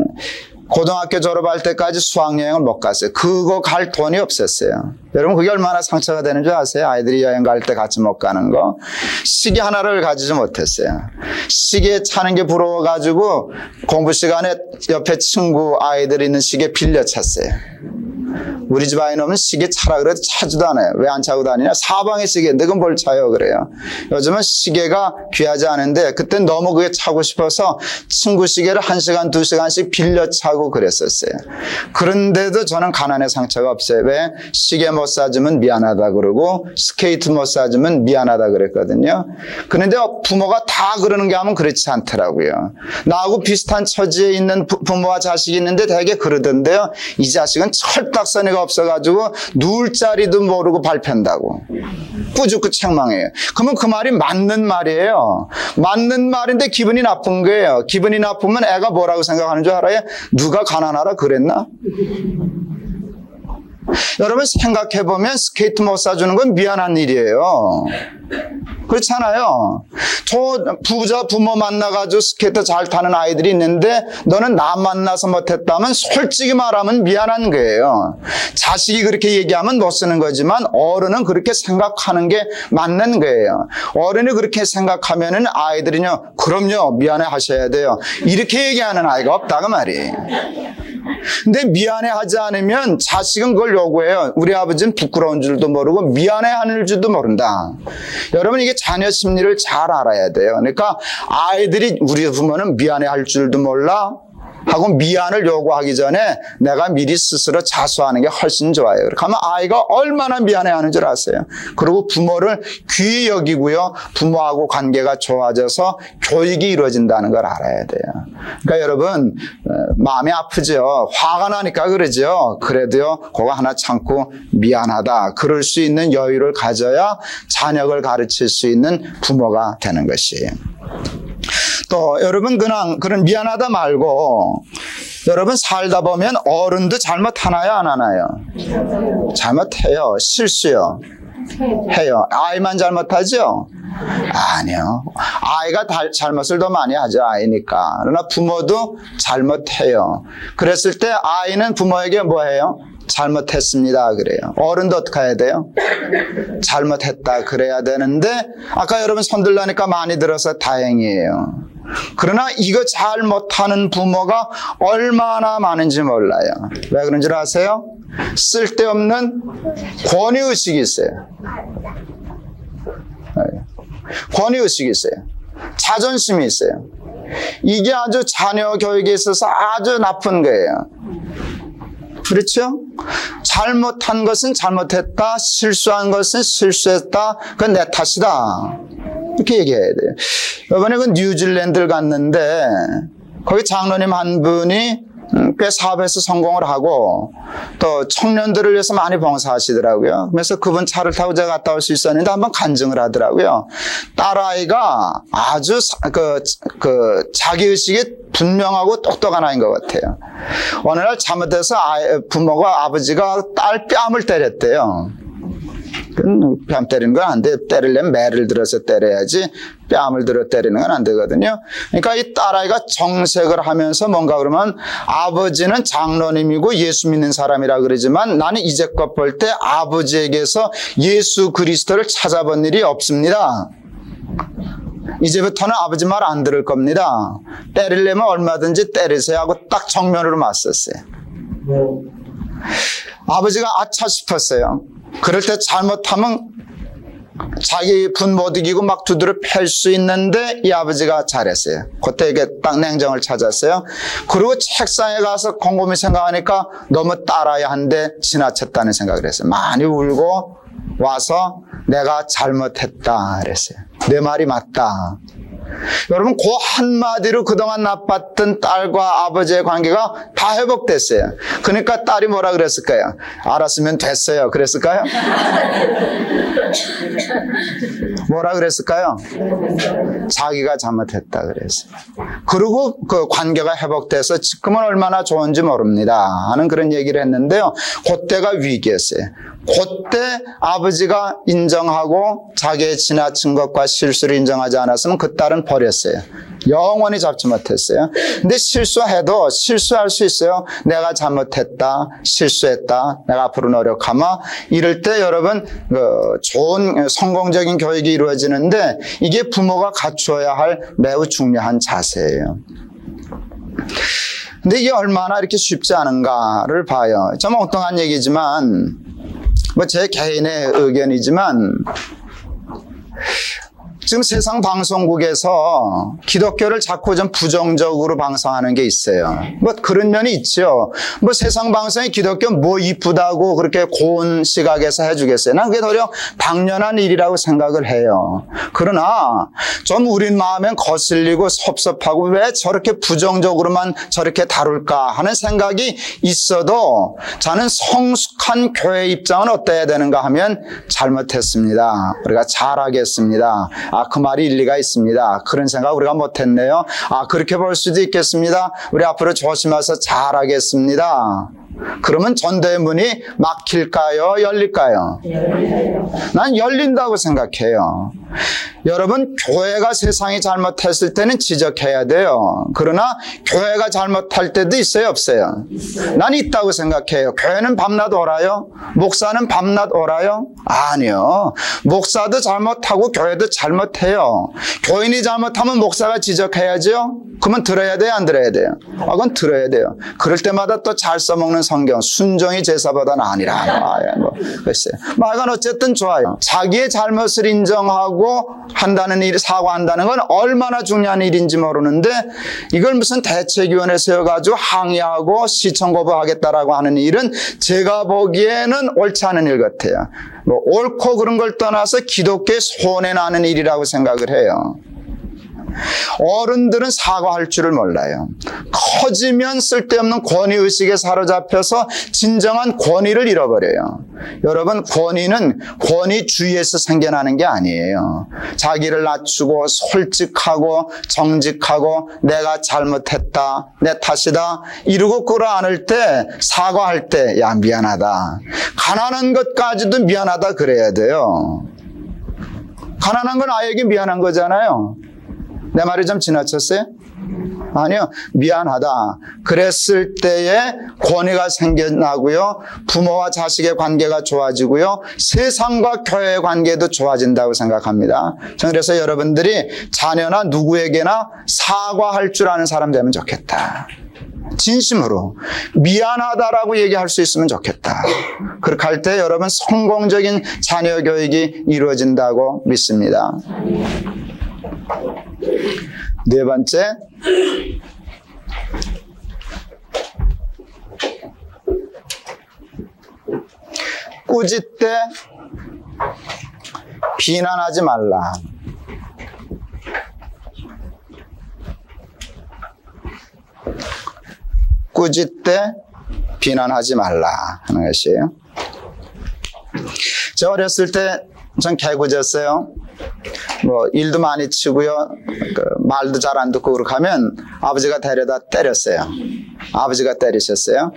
고등학교 졸업할 때까지 수학여행을 못 갔어요. 그거 갈 돈이 없었어요. 여러분 그게 얼마나 상처가 되는 줄 아세요? 아이들이 여행 갈 때 같이 못 가는 거. 시계 하나를 가지지 못했어요. 시계 차는 게 부러워가지고 공부 시간에 옆에 친구 아이들 있는 시계 빌려 찼어요. 우리 집 아이놈은 시계 차라 그래도 차지도 않아요. 왜 안 차고 다니냐? 사방에 시계인데 그건 뭘 차요 그래요. 요즘은 시계가 귀하지 않은데 그때 너무 그게 차고 싶어서 친구 시계를 1시간 2시간씩 빌려 차고 그랬었어요. 그런데도 저는 가난의 상처가 없어요. 왜? 시계 못 사주면 미안하다 그러고 스케이트 못 사주면 미안하다 그랬거든요. 그런데 부모가 다 그러는 게 하면 그렇지 않더라고요. 나하고 비슷한 처지에 있는 부모와 자식이 있는데 되게 그러던데요. 이 자식은 철딱서니가 없어가지고 누울 자리도 모르고 밟힌다고 꾸짖고 책망해요. 그러면 그 말이 맞는 말이에요. 맞는 말인데 기분이 나쁜 거예요. 기분이 나쁘면 애가 뭐라고 생각하는 줄 알아요? 누가 가난하라 그랬나? 여러분 생각해보면 스케이트 못 사주는 건 미안한 일이에요. 그렇잖아요. 저 부자 부모 만나가지고 스케이트 잘 타는 아이들이 있는데 너는 나 만나서 못했다면 솔직히 말하면 미안한 거예요. 자식이 그렇게 얘기하면 못 쓰는 거지만 어른은 그렇게 생각하는 게 맞는 거예요. 어른이 그렇게 생각하면은 아이들은요, 그럼요, 미안해 하셔야 돼요. 이렇게 얘기하는 아이가 없다고 말이에요. 근데 미안해하지 않으면 자식은 그걸 요구해요. 우리 아버지는 부끄러운 줄도 모르고 미안해하는 줄도 모른다. 여러분 이게 자녀 심리를 잘 알아야 돼요. 그러니까 아이들이 우리 부모는 미안해할 줄도 몰라 하고 미안을 요구하기 전에 내가 미리 스스로 자수하는 게 훨씬 좋아요. 그렇게 하면 아이가 얼마나 미안해하는 줄 아세요. 그리고 부모를 귀히 여기고요. 부모하고 관계가 좋아져서 교육이 이루어진다는 걸 알아야 돼요. 그러니까 여러분 마음이 아프죠. 화가 나니까 그러죠. 그래도요. 그거 하나 참고 미안하다. 그럴 수 있는 여유를 가져야 자녀를 가르칠 수 있는 부모가 되는 것이에요. 또 여러분 그런 미안하다 말고 여러분 살다 보면 어른도 잘못하나요 안 하나요? 잘못해요. 실수요. 해요. 아이만 잘못하죠? 아니요. 아이가 잘못을 더 많이 하죠. 아이니까. 그러나 부모도 잘못해요. 그랬을 때 아이는 부모에게 뭐 해요? 잘못했습니다 그래요. 어른도 어떻게 해야 돼요? 잘못했다 그래야 되는데 아까 여러분 손 들라니까 많이 들어서 다행이에요. 그러나 이거 잘 못하는 부모가 얼마나 많은지 몰라요. 왜 그런 줄 아세요? 쓸데없는 권위의식이 있어요. 권위의식이 있어요. 자존심이 있어요. 이게 아주 자녀 교육에 있어서 아주 나쁜 거예요. 그렇죠? 잘못한 것은 잘못했다. 실수한 것은 실수했다. 그건 내 탓이다. 이렇게 얘기해야 돼요. 이번에 그 뉴질랜드를 갔는데 거기 장로님 한 분이 꽤 사업에서 성공을 하고 또 청년들을 위해서 많이 봉사하시더라고요. 그래서 그분 차를 타고 제가 갔다 올 수 있었는데 한번 간증을 하더라고요. 딸아이가 아주 자기의식이 분명하고 똑똑한 아이인 것 같아요. 어느 날 잘못해서 부모가 아버지가 딸 뺨을 때렸대요. 뺨 때리는 건 안 돼. 때리려면 매를 들어서 때려야지 뺨을 들어 때리는 건 안 되거든요. 그러니까 이 딸아이가 정색을 하면서 뭔가 그러면 아버지는 장로님이고 예수 믿는 사람이라 그러지만 나는 이제껏 볼 때 아버지에게서 예수 그리스도를 찾아본 일이 없습니다. 이제부터는 아버지 말 안 들을 겁니다. 때리려면 얼마든지 때리세요 하고 딱 정면으로 맞섰어요. 아버지가 아차 싶었어요. 그럴 때 잘못하면 자기 분 못 이기고 막 두드려 팰 수 있는데 이 아버지가 잘했어요. 그때 이게 딱 냉정을 찾았어요. 그리고 책상에 가서 곰곰이 생각하니까 너무 딸아이 한 대 지나쳤다는 생각을 했어요. 많이 울고 와서 내가 잘못했다 그랬어요. 내 말이 맞다. 여러분 그 한마디로 그동안 나빴던 딸과 아버지의 관계가 다 회복됐어요. 그러니까 딸이 뭐라 그랬을까요? 알았으면 됐어요 그랬을까요? 뭐라 그랬을까요? 자기가 잘못했다 그랬어요. 그리고 그 관계가 회복돼서 지금은 얼마나 좋은지 모릅니다 하는 그런 얘기를 했는데요. 그때가 위기였어요. 그때 아버지가 인정하고 자기의 지나친 것과 실수를 인정하지 않았으면 그 딸은 버렸어요. 영원히 잡지 못했어요. 근데 실수해도 실수할 수 있어요. 내가 잘못했다, 실수했다, 내가 앞으로 노력하마. 이럴 때 여러분 좋은 성공적인 교육이 이루어지는데 이게 부모가 갖추어야 할 매우 중요한 자세예요. 근데 이게 얼마나 이렇게 쉽지 않은가를 봐요. 좀 엉뚱한 얘기지만 뭐 제 개인의 의견이지만 지금 세상 방송국에서 기독교를 자꾸 좀 부정적으로 방송하는 게 있어요. 뭐 그런 면이 있죠. 뭐 세상 방송에 기독교 뭐 이쁘다고 그렇게 고운 시각에서 해주겠어요. 난 그게 도리어 당연한 일이라고 생각을 해요. 그러나 좀 우리 마음엔 거슬리고 섭섭하고 왜 저렇게 부정적으로만 저렇게 다룰까 하는 생각이 있어도 저는 성숙한 교회 입장은 어때야 되는가 하면 잘못했습니다. 우리가 잘하겠습니다. 그 말이 일리가 있습니다. 그런 생각 우리가 못했네요. 그렇게 볼 수도 있겠습니다. 우리 앞으로 조심해서 잘하겠습니다. 그러면 전도의 문이 막힐까요? 열릴까요? 난 열린다고 생각해요. 여러분, 교회가 세상이 잘못했을 때는 지적해야 돼요. 그러나 교회가 잘못할 때도 있어요, 없어요? 난 있다고 생각해요. 교회는 밤낮 오라요? 목사는 밤낮 오라요? 아니요. 목사도 잘못하고 교회도 잘못해요. 교인이 잘못하면 목사가 지적해야죠? 그러면 들어야 돼요, 안 들어야 돼요? 그건 들어야 돼요. 그럴 때마다 또 잘 써먹는 성경, 순종이 제사보다는 아니라. 글쎄요. 하여간 어쨌든 좋아요. 자기의 잘못을 인정하고 한다는 일, 사과한다는 건 얼마나 중요한 일인지 모르는데 이걸 무슨 대책위원회 세워가지고 항의하고 시청 거부하겠다라고 하는 일은 제가 보기에는 옳지 않은 일 같아요. 뭐 옳고 그런 걸 떠나서 기독교의 손해나는 일이라고 생각을 해요. 어른들은 사과할 줄을 몰라요. 커지면 쓸데없는 권위의식에 사로잡혀서 진정한 권위를 잃어버려요. 여러분, 권위는 권위주의에서 생겨나는 게 아니에요. 자기를 낮추고 솔직하고 정직하고 내가 잘못했다, 내 탓이다 이러고 끌어안을 때, 사과할 때 야 미안하다, 가난한 것까지도 미안하다 그래야 돼요. 가난한 건 아이에게 미안한 거잖아요. 내 말이 좀 지나쳤어요? 아니요. 미안하다. 그랬을 때에 권위가 생겨나고요. 부모와 자식의 관계가 좋아지고요. 세상과 교회의 관계도 좋아진다고 생각합니다. 저는 그래서 여러분들이 자녀나 누구에게나 사과할 줄 아는 사람 되면 좋겠다. 진심으로 미안하다라고 얘기할 수 있으면 좋겠다. 그렇게 할 때 여러분 성공적인 자녀 교육이 이루어진다고 믿습니다. 네 번째, 꾸짖되 비난하지 말라. 꾸짖되 비난하지 말라 하는 것이에요. 저 어렸을 때 전 개구졌어요. 뭐 일도 많이 치고요. 말도 잘 안 듣고 그렇게 하면 아버지가 데려다 때렸어요. 아버지가 때리셨어요.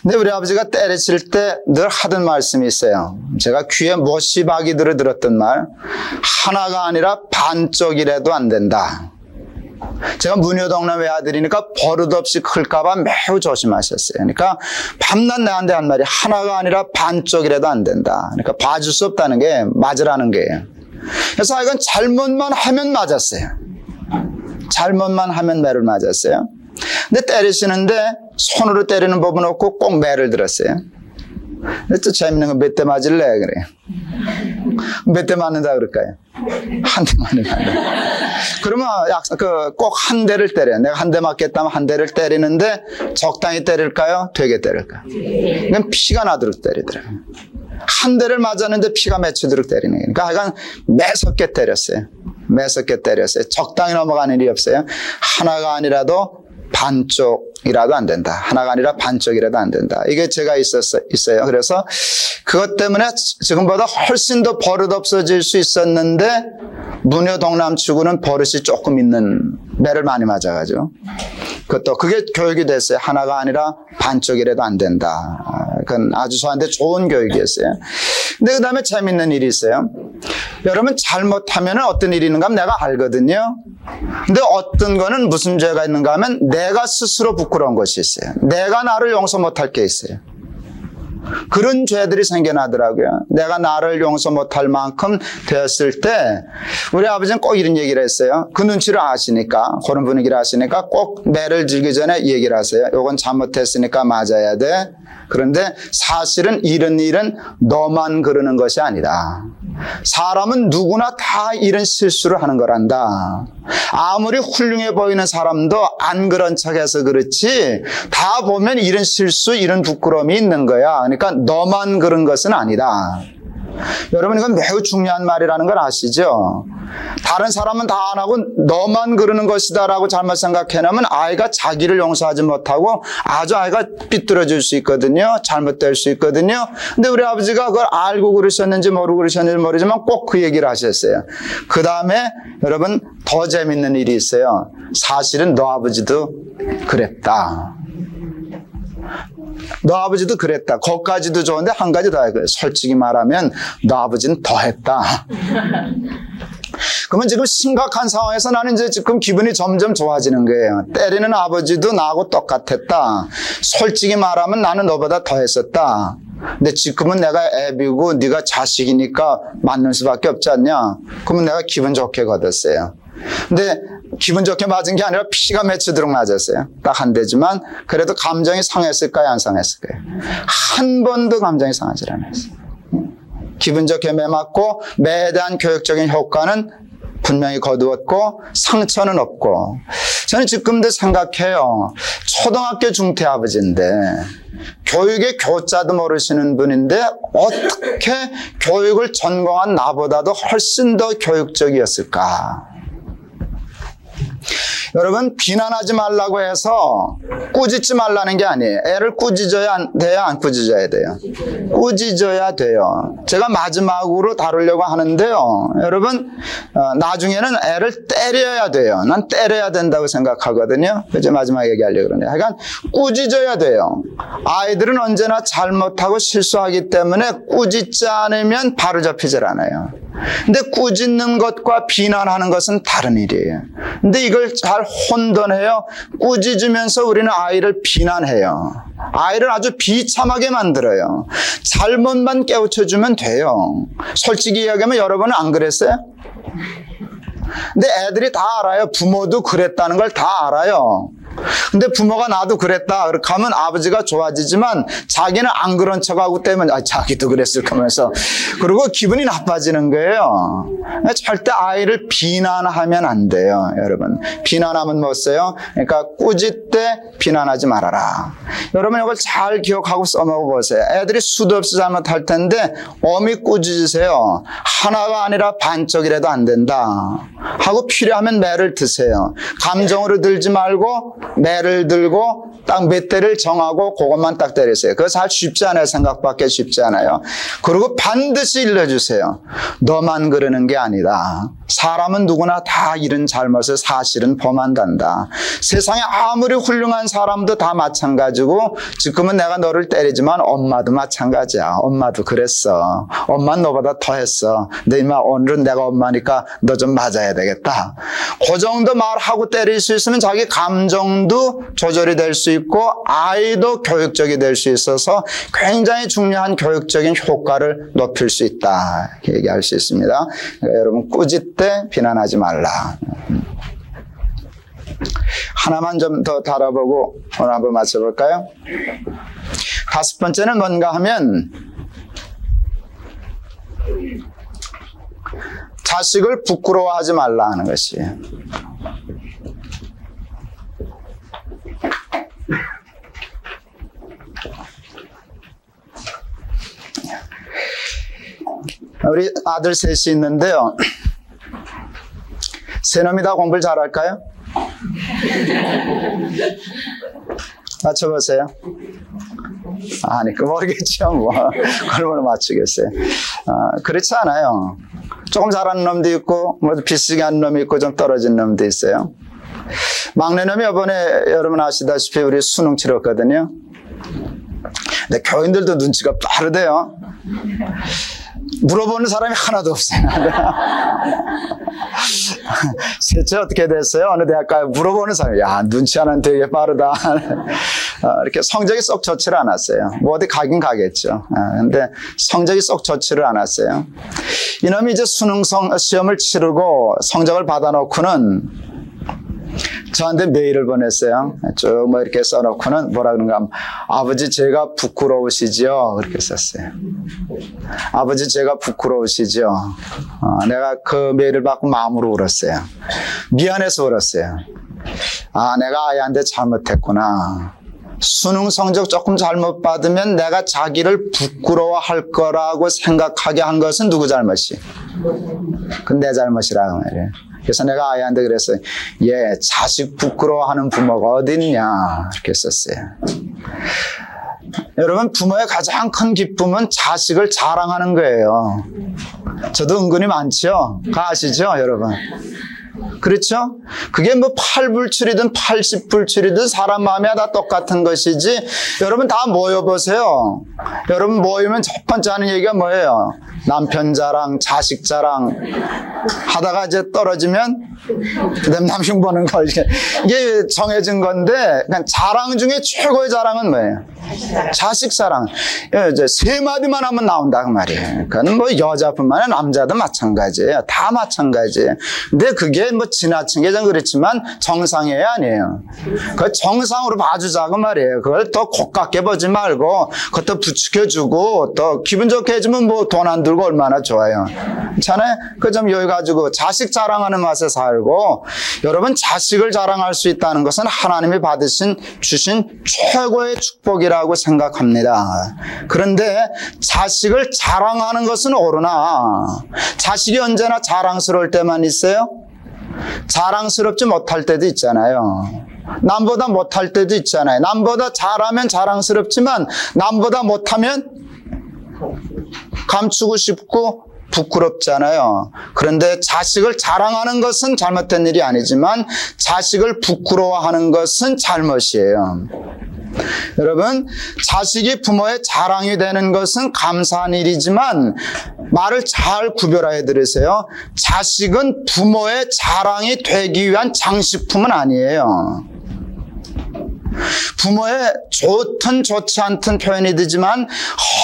근데 우리 아버지가 때리실 때 늘 하던 말씀이 있어요. 제가 귀에 못시박이 들었던 말, 하나가 아니라 반쪽이라도 안 된다. 제가 무녀동네 외아들이니까 버릇없이 클까봐 매우 조심하셨어요. 그러니까 밤낮 내한테 한 말이 하나가 아니라 반쪽이라도 안 된다. 그러니까 봐줄 수 없다는 게 맞으라는 거예요. 그래서 이건 잘못만 하면 맞았어요. 잘못만 하면 매를 맞았어요. 근데 때리시는데 손으로 때리는 법은 없고 꼭 매를 들었어요. 근데 또 재밌는 건 몇 대 맞을래? 그래요. 몇 대 맞는다 그럴까요? 한 대 맞는다. 그러면 꼭 한 대를 때려요. 내가 한 대 맞겠다면 한 대를 때리는데 적당히 때릴까요? 되게 때릴까요? 그냥 피가 나도록 때리더라고요. 한 대를 맞았는데 피가 맺히도록 때리는 거예요. 그러니까 하여간 매섭게 때렸어요. 매섭게 때렸어요. 적당히 넘어가는 일이 없어요. 하나가 아니라도 반쪽이라도 안 된다. 하나가 아니라 반쪽이라도 안 된다. 이게 제가 있어요. 그래서 그것 때문에 지금보다 훨씬 더 버릇 없어질 수 있었는데 무녀 동남치고는 버릇이 조금 있는 매를 많이 맞아가지고 그게 교육이 됐어요. 하나가 아니라 반쪽이라도 안 된다. 그건 아주 저한테 좋은 교육이었어요. 근데 그 다음에 재밌는 일이 있어요. 여러분 잘못하면 어떤 일이 있는가 하면 내가 알거든요. 근데 어떤 거는 무슨 죄가 있는가 하면 내가 스스로 부끄러운 것이 있어요. 내가 나를 용서 못할 게 있어요. 그런 죄들이 생겨나더라고요. 내가 나를 용서 못할 만큼 되었을 때 우리 아버지는 꼭 이런 얘기를 했어요. 그 눈치를 아시니까, 그런 분위기를 아시니까 꼭 매를 들기 전에 얘기를 하세요. 요건 잘못했으니까 맞아야 돼. 그런데 사실은 이런 일은 너만 그러는 것이 아니다. 사람은 누구나 다 이런 실수를 하는 거란다. 아무리 훌륭해 보이는 사람도 안 그런 척해서 그렇지 다 보면 이런 실수, 이런 부끄러움이 있는 거야. 그러니까 너만 그런 것은 아니다. 여러분, 이건 매우 중요한 말이라는 걸 아시죠? 다른 사람은 다 안 하고 너만 그러는 것이다 라고 잘못 생각해놓으면 아이가 자기를 용서하지 못하고 아주 아이가 삐뚤어질 수 있거든요. 잘못될 수 있거든요. 근데 우리 아버지가 그걸 알고 그러셨는지 모르고 그러셨는지 모르지만 꼭 그 얘기를 하셨어요. 그 다음에 여러분, 더 재밌는 일이 있어요. 사실은 너 아버지도 그랬다. 너 아버지도 그랬다. 거기까지도 좋은데 한 가지 더 해요. 솔직히 말하면 너 아버지는 더 했다. 그러면 지금 심각한 상황에서 나는 이제 지금 기분이 점점 좋아지는 거예요. 때리는 아버지도 나하고 똑같았다. 솔직히 말하면 나는 너보다 더 했었다. 근데 지금은 내가 애비고 네가 자식이니까 맞는 수밖에 없지 않냐. 그러면 내가 기분 좋게 거뒀어요. 근데 기분 좋게 맞은 게 아니라 피가 맺히도록 맞았어요. 딱 한 대지만 그래도 감정이 상했을까요? 안 상했을까요? 한 번도 감정이 상하지 않았어요. 기분 좋게 매맞고 매에 대한 교육적인 효과는 분명히 거두었고 상처는 없고, 저는 지금도 생각해요. 초등학교 중퇴 아버지인데 교육의 교자도 모르시는 분인데 어떻게 교육을 전공한 나보다도 훨씬 더 교육적이었을까? 여러분, 비난하지 말라고 해서 꾸짖지 말라는 게 아니에요. 애를 꾸짖어야 돼요? 안 꾸짖어야 돼요? 꾸짖어야 돼요. 제가 마지막으로 다루려고 하는데요. 여러분, 나중에는 애를 때려야 돼요. 난 때려야 된다고 생각하거든요. 그래서 마지막에 얘기하려고 그러네요. 하여간 꾸짖어야 돼요. 아이들은 언제나 잘못하고 실수하기 때문에 꾸짖지 않으면 바로 잡히질 않아요. 근데 꾸짖는 것과 비난하는 것은 다른 일이에요. 근데 이걸 잘 혼돈해요. 꾸짖으면서 우리는 아이를 비난해요. 아이를 아주 비참하게 만들어요. 잘못만 깨우쳐주면 돼요. 솔직히 이야기하면 여러분은 안 그랬어요? 근데 애들이 다 알아요. 부모도 그랬다는 걸 다 알아요. 근데 부모가 나도 그랬다 그렇게 하면 아버지가 좋아지지만 자기는 안 그런 척하고 때문에 자기도 그랬을 거면서 그리고 기분이 나빠지는 거예요. 절대 아이를 비난하면 안 돼요. 여러분, 비난하면 뭐 써요? 그러니까 꾸짖 때 비난하지 말아라. 여러분, 이걸 잘 기억하고 써먹어 보세요. 애들이 수도 없이 잘못할 텐데 어미 꾸짖으세요. 하나가 아니라 반쪽이라도 안 된다 하고 필요하면 매를 드세요. 감정으로 들지 말고 매를 들고 딱 몇 대를 정하고 그것만 딱 때리세요. 그거 잘 쉽지 않아요. 생각밖에 쉽지 않아요. 그리고 반드시 일러주세요. 너만 그러는 게 아니다. 사람은 누구나 다 이런 잘못을 사실은 범한단다. 세상에 아무리 훌륭한 사람도 다 마찬가지고, 지금은 내가 너를 때리지만 엄마도 마찬가지야. 엄마도 그랬어. 엄마는 너보다 더 했어. 근데 임마 오늘은 내가 엄마니까 너 좀 맞아야 되겠다. 그 정도 말하고 때릴 수 있으면 자기 감정도 조절이 될 수 있고 아이도 교육적이 될 수 있어서 굉장히 중요한 교육적인 효과를 높일 수 있다. 이렇게 얘기할 수 있습니다. 그러니까 여러분, 꾸짖 때 비난하지 말라. 하나만 좀 더 다뤄보고 오늘 한번 맞춰볼까요? 5번째는 뭔가 하면 자식을 부끄러워하지 말라 하는 것이에요. 우리 아들 셋이 있는데요. 세 놈이 다 공부를 잘할까요? 맞춰보세요. 아니, 그 모르겠죠. 뭐. 그걸 맞추겠어요. 그렇지 않아요. 조금 잘하는 놈도 있고, 뭐 비슷하게 하는 놈이 있고, 좀 떨어진 놈도 있어요. 막내 놈이 이번에 여러분 아시다시피 우리 수능 치렀거든요. 근데 교인들도 눈치가 빠르대요. 물어보는 사람이 하나도 없어요. 셋째 어떻게 됐어요? 어느 대학 가요? 물어보는 사람이, 야, 눈치 하나는 되게 빠르다. 이렇게 성적이 썩 좋지를 않았어요. 뭐 어디 가긴 가겠죠. 근데 성적이 썩 좋지를 않았어요. 이놈이 이제 수능 시험을 치르고 성적을 받아놓고는 저한테 메일을 보냈어요. 쭉 뭐 이렇게 써놓고는 뭐라 그런가 하면, 아버지 제가 부끄러우시죠? 그렇게 썼어요. 아버지 제가 부끄러우시죠? 내가 그 메일을 받고 마음으로 울었어요. 미안해서 울었어요. 아, 내가 아이한테 잘못했구나. 수능 성적 조금 잘못 받으면 내가 자기를 부끄러워할 거라고 생각하게 한 것은 누구 잘못이? 그건 내 잘못이라고 말이에요. 그래서 내가 아이한테 그랬어요. 예, 자식 부끄러워하는 부모가 어딨냐 이렇게 썼어요. 여러분, 부모의 가장 큰 기쁨은 자식을 자랑하는 거예요. 저도 은근히 많죠? 그거 아시죠, 여러분? 그렇죠? 그게 뭐 8불출이든 80불출이든 사람 마음이 다 똑같은 것이지. 여러분 다 모여보세요. 여러분 모이면 첫 번째 하는 얘기가 뭐예요? 남편 자랑, 자식 자랑 하다가 이제 떨어지면 그다음 남편 보는 거. 이게 정해진 건데, 그냥 자랑 중에 최고의 자랑은 뭐예요? 자식 자랑. 이제 세 마디만 하면 나온다 그 말이에요. 그건 뭐 여자뿐만 아니라 남자도 마찬가지예요. 다 마찬가지예요. 근데 그게 뭐 지나친 게 좀 그렇지만 정상이에요, 아니에요? 그 정상으로 봐주자 그 말이에요. 그걸 더 고깝게 보지 말고 그것도 부추겨주고 또 기분 좋게 해주면 뭐 돈 안 들고 얼마나 좋아요. 괜찮아요? 그 좀 여기 가지고 자식 자랑하는 맛에 살고. 여러분, 자식을 자랑할 수 있다는 것은 하나님이 주신 최고의 축복이라고 생각합니다. 그런데 자식을 자랑하는 것은 옳으나 자식이 언제나 자랑스러울 때만 있어요? 자랑스럽지 못할 때도 있잖아요. 남보다 못할 때도 있잖아요. 남보다 잘하면 자랑스럽지만 남보다 못하면 감추고 싶고 부끄럽잖아요. 그런데 자식을 자랑하는 것은 잘못된 일이 아니지만 자식을 부끄러워하는 것은 잘못이에요. 여러분, 자식이 부모의 자랑이 되는 것은 감사한 일이지만 말을 잘 구별하여 들으세요. 자식은 부모의 자랑이 되기 위한 장식품은 아니에요. 부모의 좋든 좋지 않든 표현이 되지만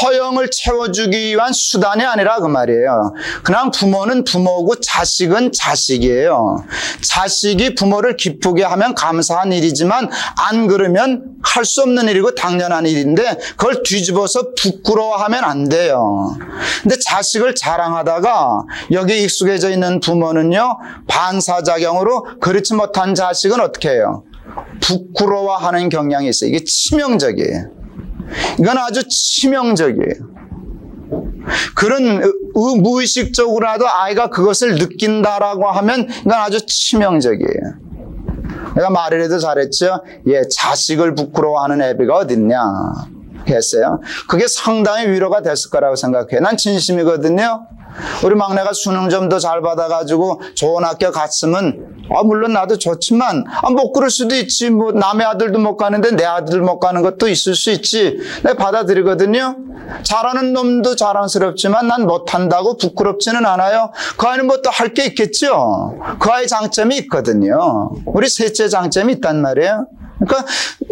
허영을 채워주기 위한 수단이 아니라 그 말이에요. 그냥 부모는 부모고 자식은 자식이에요. 자식이 부모를 기쁘게 하면 감사한 일이지만 안 그러면 할 수 없는 일이고 당연한 일인데 그걸 뒤집어서 부끄러워하면 안 돼요. 근데 자식을 자랑하다가 여기 익숙해져 있는 부모는요, 반사작용으로 그렇지 못한 자식은 어떻게 해요? 부끄러워하는 경향이 있어요. 이게 치명적이에요. 이건 아주 치명적이에요. 그런 무의식적으로라도 아이가 그것을 느낀다라고 하면 이건 아주 치명적이에요. 내가 말이라도 잘했죠? 예, 자식을 부끄러워하는 애비가 어딨냐 했어요. 그게 상당히 위로가 됐을 거라고 생각해요. 난 진심이거든요. 우리 막내가 수능 좀 더 잘 받아가지고 좋은 학교 갔으면 물론 나도 좋지만 못 그럴 수도 있지. 뭐 남의 아들도 못 가는데 내 아들 못 가는 것도 있을 수 있지. 내가 받아들이거든요. 잘하는 놈도 자랑스럽지만 난 못한다고 부끄럽지는 않아요. 그 아이는 뭐 또 할 게 있겠죠. 그 아이 장점이 있거든요. 우리 셋째 장점이 있단 말이에요. 그러니까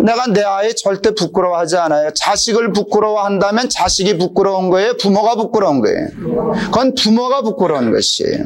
내가 내 아이 절대 부끄러워하지 않아요. 자식을 부끄러워한다면 자식이 부끄러운 거예요? 부모가 부끄러운 거예요? 그건 부모가 부끄러운 것이에요.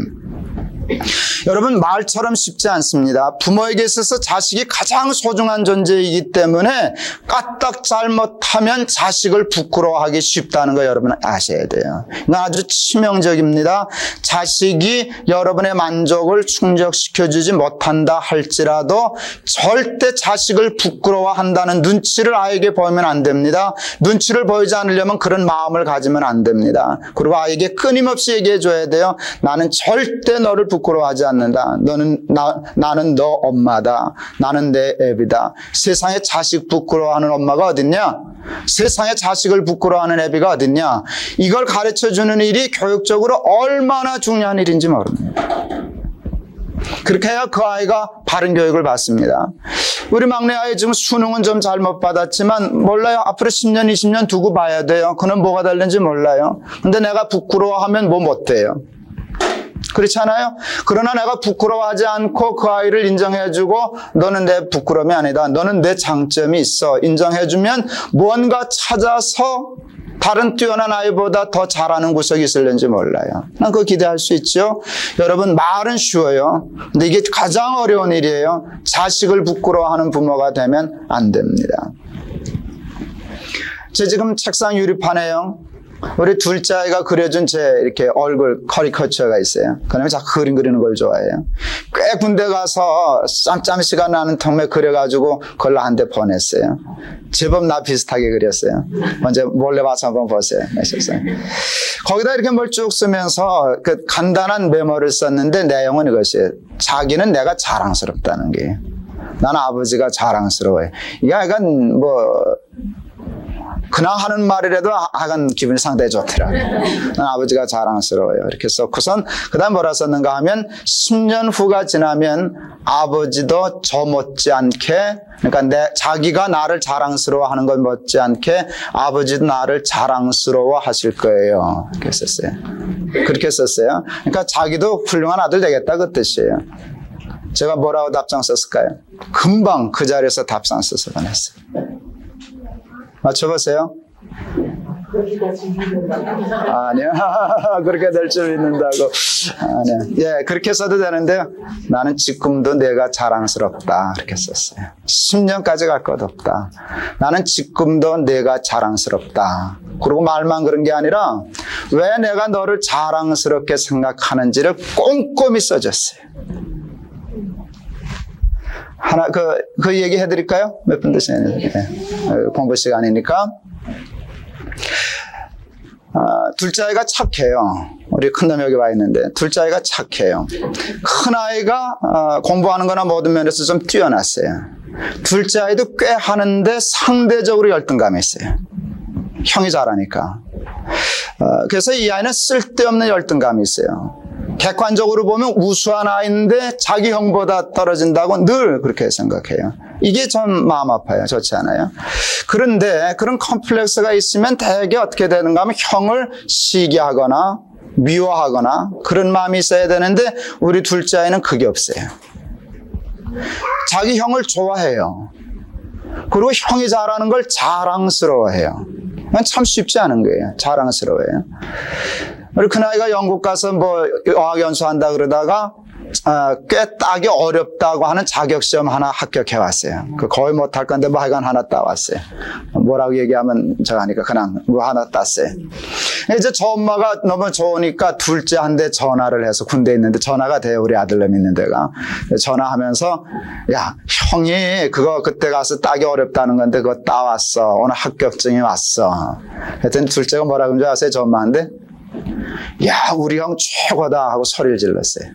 여러분, 말처럼 쉽지 않습니다. 부모에게 있어서 자식이 가장 소중한 존재이기 때문에 까딱 잘못하면 자식을 부끄러워하기 쉽다는 거 여러분 아셔야 돼요. 이건 아주 치명적입니다. 자식이 여러분의 만족을 충족시켜주지 못한다 할지라도 절대 자식을 부끄러워한다는 눈치를 아이에게 보이면 안 됩니다. 눈치를 보이지 않으려면 그런 마음을 가지면 안 됩니다. 그리고 아이에게 끊임없이 얘기해 줘야 돼요. 나는 절대 너를 부끄러워하지 않는다. 나는 너 엄마다. 나는 내 애비다. 세상에 자식 부끄러워하는 엄마가 어딨냐? 세상에 자식을 부끄러워하는 애비가 어딨냐? 이걸 가르쳐주는 일이 교육적으로 얼마나 중요한 일인지 모릅니다. 그렇게 해야 그 아이가 바른 교육을 받습니다. 우리 막내 아이 지금 수능은 좀 잘못 받았지만 몰라요. 앞으로 10년, 20년 두고 봐야 돼요. 그는 뭐가 될는지 몰라요. 근데 내가 부끄러워하면 뭐 못돼요. 그렇지 않아요? 그러나 내가 부끄러워하지 않고 그 아이를 인정해주고 너는 내 부끄러움이 아니다. 너는 내 장점이 있어. 인정해주면 무언가 찾아서 다른 뛰어난 아이보다 더 잘하는 구석이 있을는지 몰라요. 난 그거 기대할 수 있죠. 여러분 말은 쉬워요. 근데 이게 가장 어려운 일이에요. 자식을 부끄러워하는 부모가 되면 안 됩니다. 제 지금 책상 유리판에요. 우리 둘째 아이가 그려준 제 이렇게 얼굴 커리커처가 있어요. 그다음에 자꾸 그림 그리는 걸 좋아해요. 꽤 군대 가서 짬짬시가 나는 틈에 그려가지고 그걸로 한 대 보냈어요. 제법 나 비슷하게 그렸어요. 먼저 몰래 봐서 한번 보세요. 거기다 이렇게 뭘 쭉 쓰면서 그 간단한 메모를 썼는데 내용은 이것이에요. 자기는 내가 자랑스럽다는 게. 나는 아버지가 자랑스러워요. 이게 약간 그냥 하는 말이라도 하여간 기분이 상당히 좋더라고요. 난 아버지가 자랑스러워요. 이렇게 썼고선 그 다음 뭐라 썼는가 하면 10년 후가 지나면 아버지도 저 못지않게 그러니까 자기가 나를 자랑스러워하는 것 못지않게 아버지도 나를 자랑스러워 하실 거예요. 이렇게 썼어요. 그렇게 썼어요. 그러니까 자기도 훌륭한 아들 되겠다 그 뜻이에요. 제가 뭐라고 답장 썼을까요? 금방 그 자리에서 답장 써서 보냈어요. 맞춰보세요. 아니요. 그렇게 될 줄 믿는다고. 아니요. 예, 그렇게 써도 되는데요. 나는 지금도 내가 자랑스럽다. 이렇게 썼어요. 10년까지 갈 것 없다. 나는 지금도 내가 자랑스럽다. 그리고 말만 그런 게 아니라 왜 내가 너를 자랑스럽게 생각하는지를 꼼꼼히 써줬어요. 하나, 그 얘기 해드릴까요? 몇 분 드시나요? 네. 공부 시간이니까. 둘째 아이가 착해요. 우리 큰놈이 여기 와 있는데, 둘째 아이가 착해요. 큰 아이가 공부하는 거나 모든 면에서 좀 뛰어났어요. 둘째 아이도 꽤 하는데 상대적으로 열등감이 있어요. 형이 잘하니까. 그래서 이 아이는 쓸데없는 열등감이 있어요. 객관적으로 보면 우수한 아이인데 자기 형보다 떨어진다고 늘 그렇게 생각해요. 이게 좀 마음 아파요. 좋지 않아요? 그런데 그런 컴플렉스가 있으면 대개 어떻게 되는가 하면 형을 시기하거나 미워하거나 그런 마음이 있어야 되는데 우리 둘째 아이는 그게 없어요. 자기 형을 좋아해요. 그리고 형이 잘하는 걸 자랑스러워해요. 그건 참 쉽지 않은 거예요. 자랑스러워해요. 우리 큰아이가 영국 가서 어학연수 한다 그러다가 꽤 따기 어렵다고 하는 자격시험 하나 합격해 왔어요. 거의 못할 건데 하여간 하나 따왔어요. 뭐라고 얘기하면 하니까 그냥 하나 땄어요. 이제 저 엄마가 너무 좋으니까 둘째한테 전화를 해서 군대에 있는데 전화가 돼요. 우리 아들놈 있는 데가. 전화하면서 야 형이 그거 그때 가서 따기 어렵다는 건데 그거 따왔어. 오늘 합격증이 왔어. 하여튼 둘째가 뭐라고 그런지 아세요? 저 엄마한테? 야 우리 형 최고다 하고 소리를 질렀어요.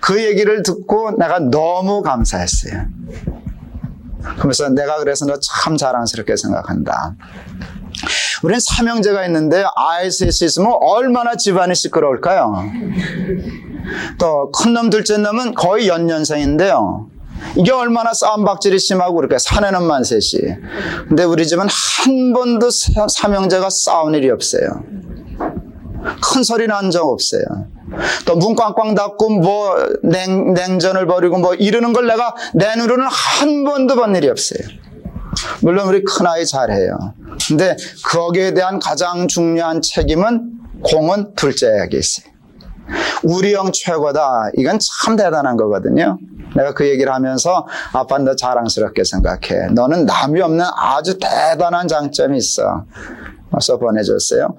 그 얘기를 듣고 내가 너무 감사했어요. 그러면서 내가 그래서 너 참 자랑스럽게 생각한다. 우리는 삼형제가 있는데 아이 셋이 있으면 얼마나 집안이 시끄러울까요? 또 큰놈 둘째 놈은 거의 연년생인데요. 이게 얼마나 싸움박질이 심하고 그렇게 사내놈만 셋이. 근데 우리 집은 한 번도 삼형제가 싸운 일이 없어요. 큰 소리 난 적 없어요. 또 문 꽝꽝 닫고 냉전을 벌이고 이러는 걸 내가 내 눈으로는 한 번도 본 일이 없어요. 물론 우리 큰아이 잘해요. 근데 거기에 대한 가장 중요한 책임은 공은 둘째에게 있어요. 우리 형 최고다. 이건 참 대단한 거거든요. 내가 그 얘기를 하면서 아빠 너 자랑스럽게 생각해. 너는 남이 없는 아주 대단한 장점이 있어. 써 보내줬어요.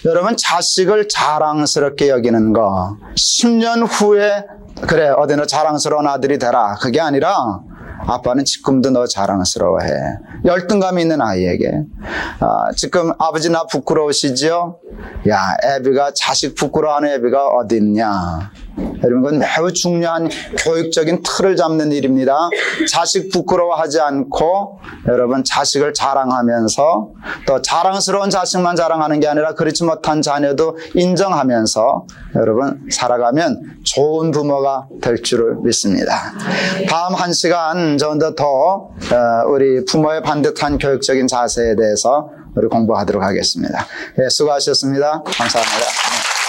여러분 자식을 자랑스럽게 여기는 거 10년 후에 그래 어디 너 자랑스러운 아들이 되라 그게 아니라 아빠는 지금도 너 자랑스러워해. 열등감이 있는 아이에게 지금 아버지 나 부끄러우시죠? 야 애비가 자식 부끄러워하는 애비가 어디 있냐. 여러분, 그건 매우 중요한 교육적인 틀을 잡는 일입니다. 자식 부끄러워하지 않고 여러분 자식을 자랑하면서 또 자랑스러운 자식만 자랑하는 게 아니라 그렇지 못한 자녀도 인정하면서 여러분 살아가면 좋은 부모가 될 줄을 믿습니다. 다음 1시간 정도 더 우리 부모의 반듯한 교육적인 자세에 대해서 우리 공부하도록 하겠습니다. 예, 수고하셨습니다. 감사합니다.